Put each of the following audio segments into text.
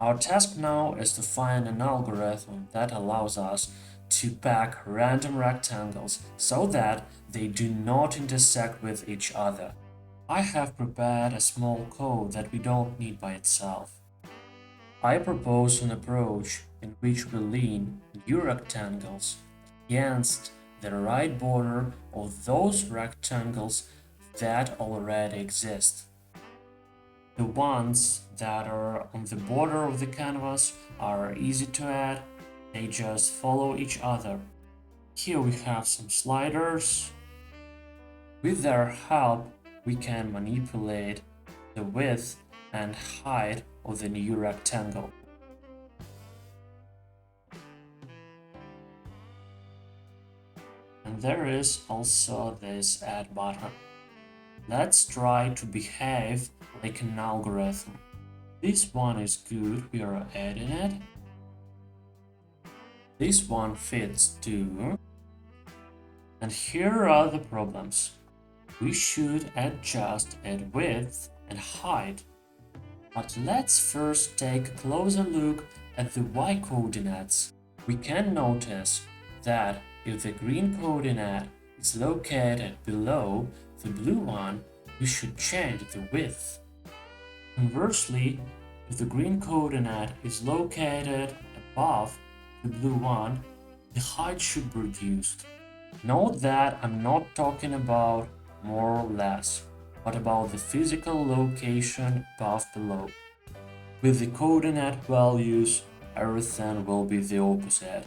Our task now is to find an algorithm that allows us to pack random rectangles so that they do not intersect with each other. I have prepared a small code that we don't need by itself. I propose an approach in which we lean new rectangles against the right border of those rectangles that already exist. The ones that are on the border of the canvas are easy to add, they just follow each other. Here we have some sliders. With their help, we can manipulate the width and height of the new rectangle. And there is also this add button. Let's try to behave like an algorithm. This one is good, we are adding it. This one fits too. And here are the problems. We should adjust its width and height. But let's first take a closer look at the y coordinates. We can notice that if the green coordinate is located below the blue one, we should change the width. Conversely, if the green coordinate is located above the blue one, the height should be reduced. Note that I'm not talking about more or less, but about the physical location above below. With the coordinate values, everything will be the opposite.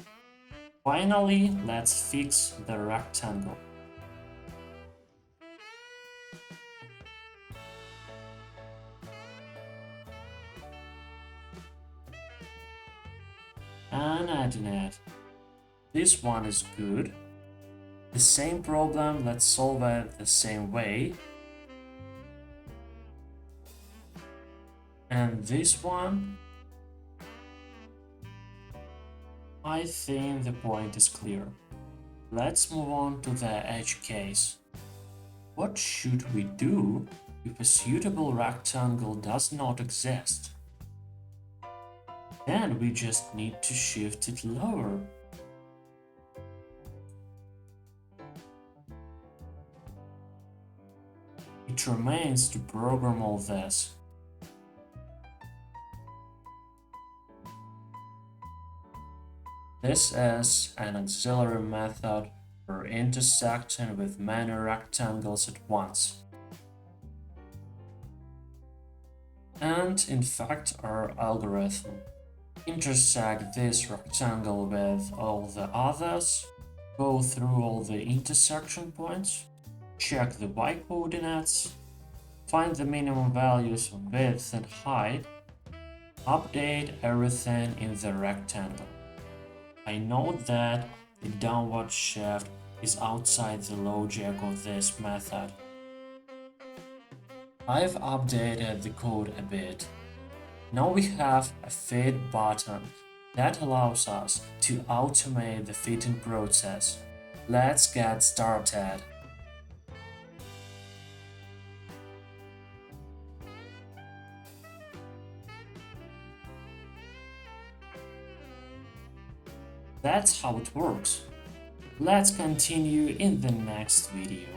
Finally, let's fix the rectangle. And adding it. This one is good. The same problem, let's solve it the same way. And this one, I think the point is clear. Let's move on to the edge case. What should we do if a suitable rectangle does not exist? Then we just need to shift it lower. It remains to program all this. This is an auxiliary method for intersecting with many rectangles at once. And in fact, our algorithm intersect this rectangle with all the others, go through all the intersection points, check the y coordinates, find the minimum values of width and height, update everything in the rectangle. I note that the downward shift is outside the logic of this method. I've updated the code a bit. Now we have a fit button that allows us to automate the fitting process. Let's get started. That's how it works. Let's continue in the next video.